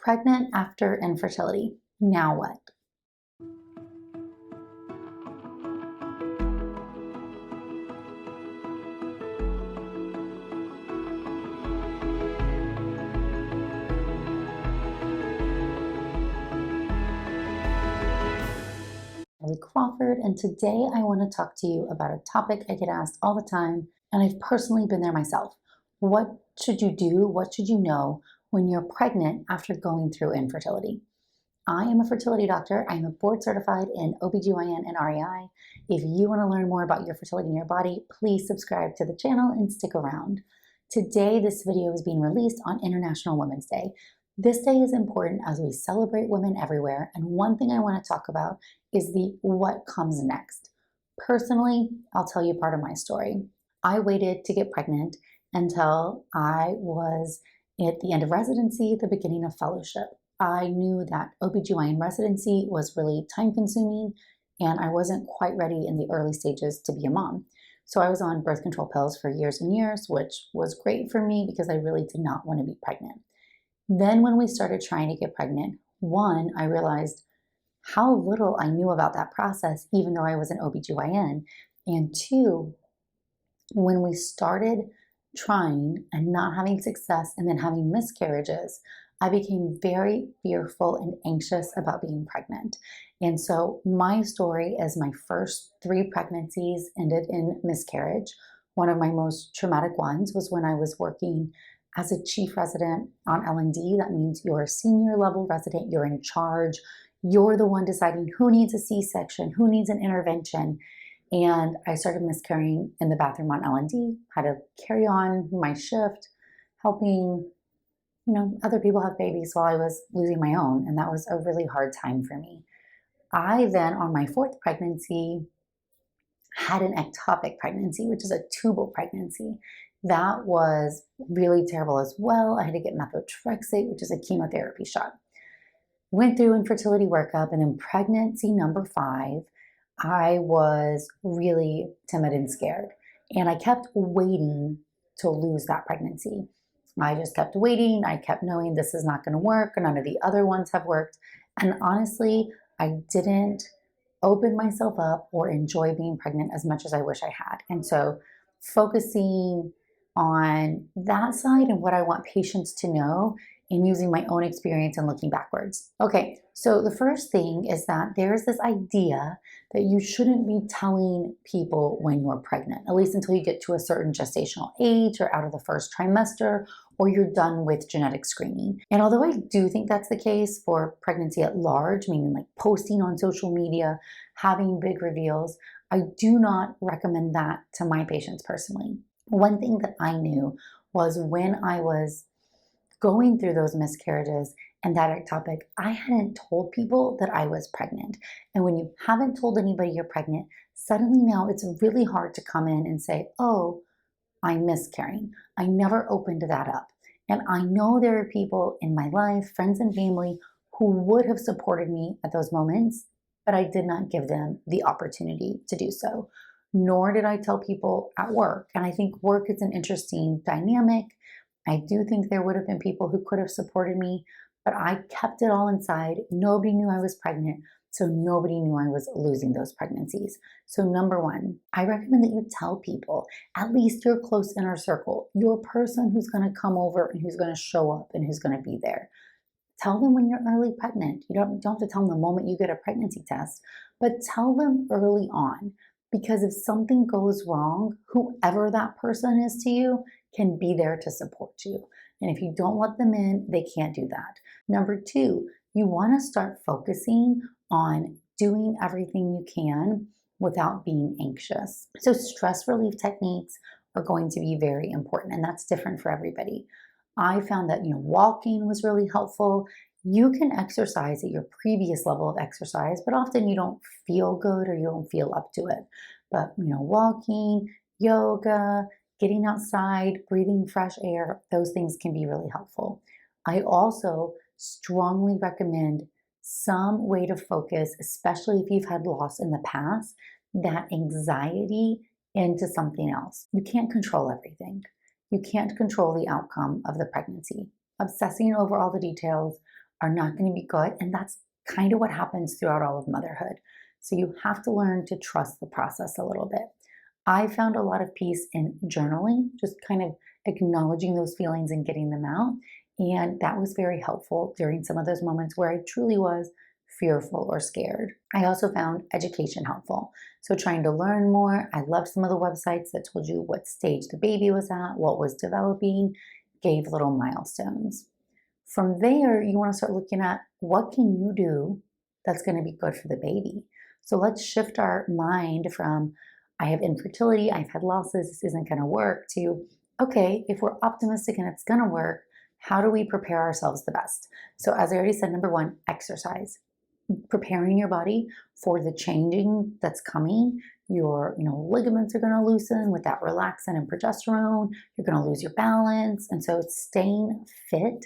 Pregnant after infertility. Now what? Natalie Crawford, and today I want to talk to you about a topic I get asked all the time, and I've personally been there myself. What should you do? What should you know when you're pregnant after going through infertility? I am a fertility doctor. I am a board certified in OBGYN and REI. If you want to learn more about your fertility in your body, please subscribe to the channel and stick around. Today, this video is being released on International Women's Day. This day is important as we celebrate women everywhere, and one thing I want to talk about is the what comes next. Personally, I'll tell you part of my story. I waited to get pregnant until I was at the end of residency, the beginning of fellowship. I knew that OBGYN residency was really time consuming and I wasn't quite ready in the early stages to be a mom. So I was on birth control pills for years and years, which was great for me because I really did not want to be pregnant. Then when we started trying to get pregnant, one, I realized how little I knew about that process, even though I was an OBGYN. And two, when we started trying and not having success and then having miscarriages, I became very fearful and anxious about being pregnant. And so my story is my first 3 pregnancies ended in miscarriage. One of my most traumatic ones was when I was working as a chief resident on L&D. That means you're a senior level resident, you're in charge, you're the one deciding who needs a C-section, who needs an intervention. And I started miscarrying in the bathroom on L&D, had to carry on my shift, helping other people have babies while I was losing my own. And that was a really hard time for me. I then, on my 4th pregnancy, had an ectopic pregnancy, which is a tubal pregnancy. That was really terrible as well. I had to get methotrexate, which is a chemotherapy shot. Went through infertility workup, and then pregnancy number 5, I was really timid and scared. And I kept waiting to lose that pregnancy. I just kept waiting. I kept knowing this is not going to work. None of the other ones have worked. And honestly, I didn't open myself up or enjoy being pregnant as much as I wish I had. And so focusing on that side and what I want patients to know and using my own experience and looking backwards. Okay, so the first thing is that there's this idea that you shouldn't be telling people when you're pregnant, at least until you get to a certain gestational age or out of the first trimester, or you're done with genetic screening. And although I do think that's the case for pregnancy at large, meaning like posting on social media, having big reveals, I do not recommend that to my patients personally. One thing that I knew was when I was going through those miscarriages and that ectopic, I hadn't told people that I was pregnant. And when you haven't told anybody you're pregnant, suddenly now it's really hard to come in and say, oh, I'm miscarrying. I never opened that up. And I know there are people in my life, friends and family, who would have supported me at those moments, but I did not give them the opportunity to do so. Nor did I tell people at work. And I think work is an interesting dynamic. I do think there would have been people who could have supported me, but I kept it all inside. Nobody knew I was pregnant, so nobody knew I was losing those pregnancies. So number 1, I recommend that you tell people, at least your close inner circle, your person who's going to come over and who's going to show up and who's going to be there. Tell them when you're early pregnant. You don't have to tell them the moment you get a pregnancy test, but tell them early on. Because if something goes wrong, whoever that person is to you can be there to support you. And if you don't let them in, they can't do that. Number 2, you want to start focusing on doing everything you can without being anxious. So stress relief techniques are going to be very important, and that's different for everybody. I found that walking was really helpful. You can exercise at your previous level of exercise, but often you don't feel good or you don't feel up to it. But, walking, yoga, getting outside, breathing fresh air, those things can be really helpful. I also strongly recommend some way to focus, especially if you've had loss in the past, that anxiety into something else. You can't control everything. You can't control the outcome of the pregnancy. Obsessing over all the details are not going to be good. And that's kind of what happens throughout all of motherhood. So you have to learn to trust the process a little bit. I found a lot of peace in journaling, just kind of acknowledging those feelings and getting them out. And that was very helpful during some of those moments where I truly was fearful or scared. I also found education helpful. So trying to learn more, I loved some of the websites that told you what stage the baby was at, what was developing, gave little milestones. From there, you want to start looking at what can you do that's going to be good for the baby. So let's shift our mind from I have infertility, I've had losses, this isn't going to work, to okay, if we're optimistic and it's going to work, how do we prepare ourselves the best? So as I already said, number one, exercise. Preparing your body for the changing that's coming. Your ligaments are going to loosen with that relaxin and progesterone. You're going to lose your balance. And so it's staying fit,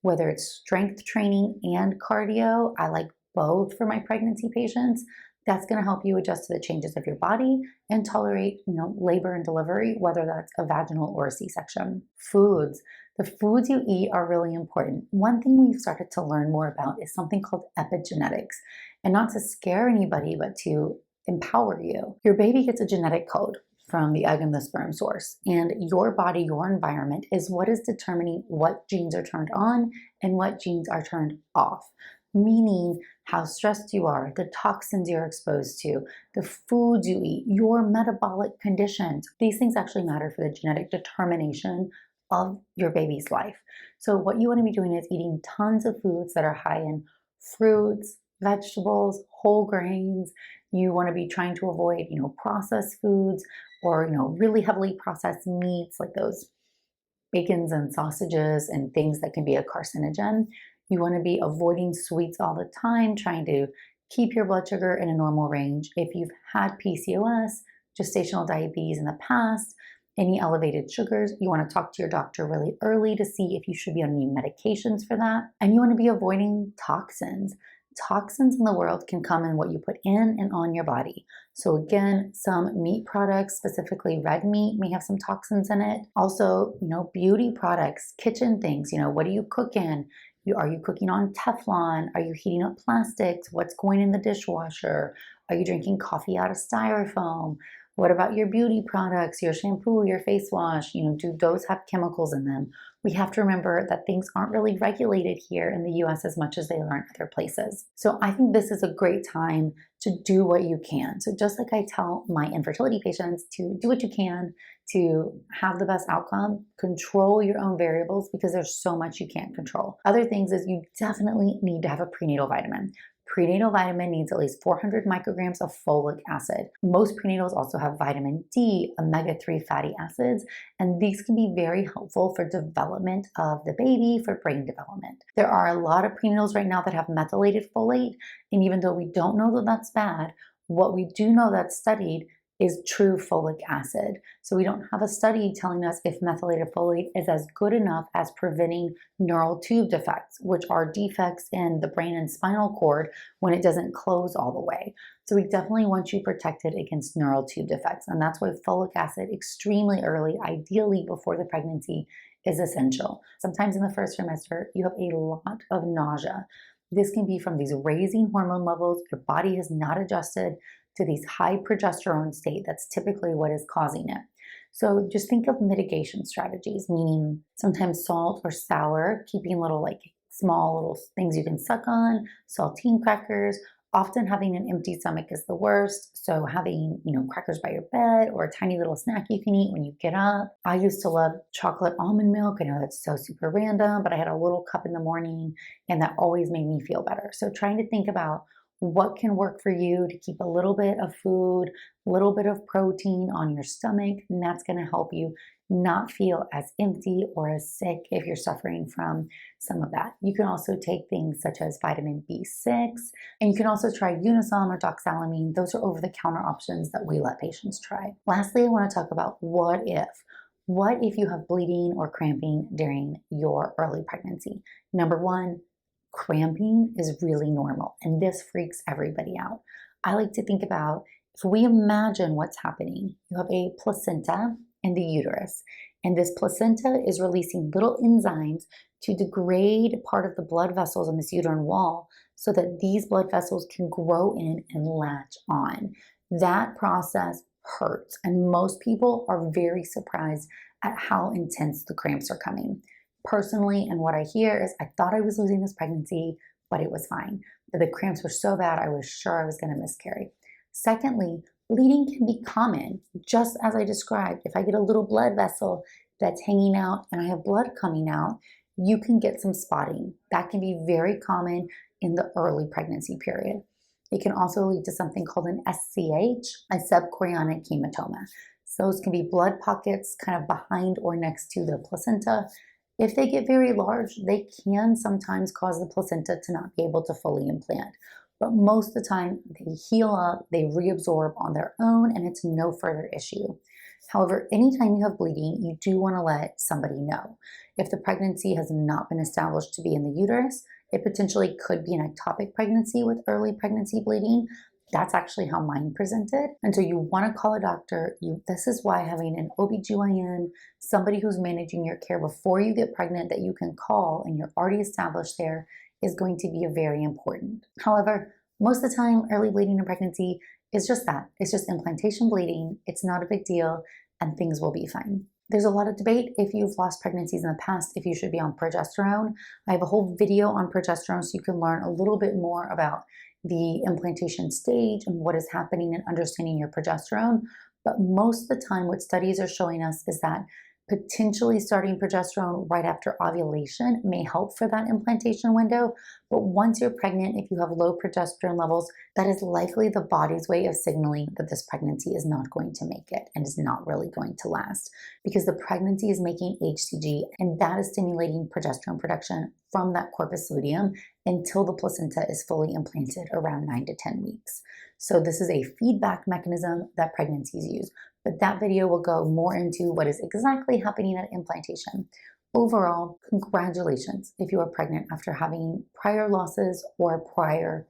whether it's strength training and cardio. I like both for my pregnancy patients. That's going to help you adjust to the changes of your body and tolerate, labor and delivery, whether that's a vaginal or a C-section. Foods. The foods you eat are really important. One thing we've started to learn more about is something called epigenetics. And not to scare anybody, but to empower you. Your baby gets a genetic code from the egg and the sperm source. And your body, your environment is what is determining what genes are turned on and what genes are turned off. Meaning how stressed you are, the toxins you're exposed to, the foods you eat, your metabolic conditions. These things actually matter for the genetic determination of your baby's life. So what you want to be doing is eating tons of foods that are high in fruits, vegetables, whole grains. You want to be trying to avoid, processed foods or, really heavily processed meats like those bacons and sausages and things that can be a carcinogen. You want to be avoiding sweets all the time, trying to keep your blood sugar in a normal range. If you've had PCOS, gestational diabetes in the past, any elevated sugars, you want to talk to your doctor really early to see if you should be on any medications for that. And you want to be avoiding toxins. Toxins in the world can come in what you put in and on your body. So again, some meat products, specifically red meat, may have some toxins in it. Also, beauty products, kitchen things, what do you cook in? Are you cooking on Teflon? Are you heating up plastics? What's going in the dishwasher? Are you drinking coffee out of styrofoam? What about your beauty products, your shampoo, your face wash? Do those have chemicals in them? We have to remember that things aren't really regulated here in the US as much as they are in other places. So I think this is a great time to do what you can. So just like I tell my infertility patients to do what you can to have the best outcome, control your own variables because there's so much you can't control. Other things is you definitely need to have a prenatal vitamin. Prenatal vitamin needs at least 400 micrograms of folic acid. Most prenatals also have vitamin D, omega-3 fatty acids, and these can be very helpful for development of the baby, for brain development. There are a lot of prenatals right now that have methylated folate, and even though we don't know that that's bad, what we do know that's studied is true folic acid. So we don't have a study telling us if methylated folate is as good enough as preventing neural tube defects, which are defects in the brain and spinal cord when it doesn't close all the way. So we definitely want you protected against neural tube defects. And that's why folic acid extremely early, ideally before the pregnancy, is essential. Sometimes in the first trimester, you have a lot of nausea. This can be from these raising hormone levels. Your body has not adjusted to these high progesterone state. That's typically what is causing it. So just think of mitigation strategies, meaning sometimes salt or sour, keeping little small little things you can suck on, saltine crackers. Often having an empty stomach is the worst. So having, crackers by your bed or a tiny little snack you can eat when you get up. I used to love chocolate almond milk. I know that's so super random, but I had a little cup in the morning and that always made me feel better. So trying to think about what can work for you to keep a little bit of food, a little bit of protein on your stomach, and that's going to help you not feel as empty or as sick if you're suffering from some of that. You can also take things such as vitamin B6, and you can also try Unisom or doxalamine. Those are over-the-counter options that we let patients try. Lastly, I want to talk about what if. What if you have bleeding or cramping during your early pregnancy? Number one, cramping is really normal, and this freaks everybody out. I like to think about, if we imagine what's happening, you have a placenta in the uterus, And this placenta is releasing little enzymes to degrade part of the blood vessels in this uterine wall so that these blood vessels can grow in and latch on. That process hurts, and most people are very surprised at how intense the cramps are coming. Personally, and what I hear is I thought I was losing this pregnancy, but it was fine. But the cramps were so bad, I was sure I was going to miscarry. Secondly, bleeding can be common, just as I described. If I get a little blood vessel that's hanging out and I have blood coming out, you can get some spotting. That can be very common in the early pregnancy period. It can also lead to something called an SCH, a subchorionic hematoma. So those can be blood pockets kind of behind or next to the placenta. If they get very large, they can sometimes cause the placenta to not be able to fully implant. But most of the time, they heal up, they reabsorb on their own, and it's no further issue. However, anytime you have bleeding, you do want to let somebody know. If the pregnancy has not been established to be in the uterus, it potentially could be an ectopic pregnancy with early pregnancy bleeding. That's actually how mine presented. And so you want to call a doctor. This is why having an OBGYN, somebody who's managing your care before you get pregnant that you can call and you're already established there, is going to be very important. However, most of the time, early bleeding in pregnancy is just that. It's just implantation bleeding. It's not a big deal, and things will be fine. There's a lot of debate if you've lost pregnancies in the past, if you should be on progesterone. I have a whole video on progesterone so you can learn a little bit more about the implantation stage and what is happening and understanding your progesterone. But most of the time, what studies are showing us is that potentially starting progesterone right after ovulation may help for that implantation window. But once you're pregnant, if you have low progesterone levels, that is likely the body's way of signaling that this pregnancy is not going to make it and is not really going to last, because the pregnancy is making HCG, and that is stimulating progesterone production from that corpus luteum until the placenta is fully implanted around 9 to 10 weeks. So this is a feedback mechanism that pregnancies use. But that video will go more into what is exactly happening at implantation. Overall, congratulations if you are pregnant after having prior losses or prior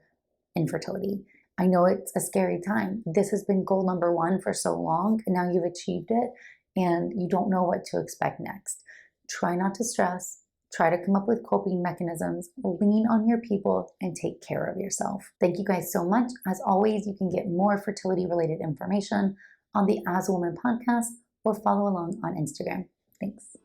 infertility. I know it's a scary time. This has been goal number one for so long, and now you've achieved it, and you don't know what to expect next. Try not to stress. Try to come up with coping mechanisms, lean on your people, and take care of yourself. Thank you guys so much. As always, you can get more fertility-related information on the As a Woman podcast or follow along on Instagram. Thanks.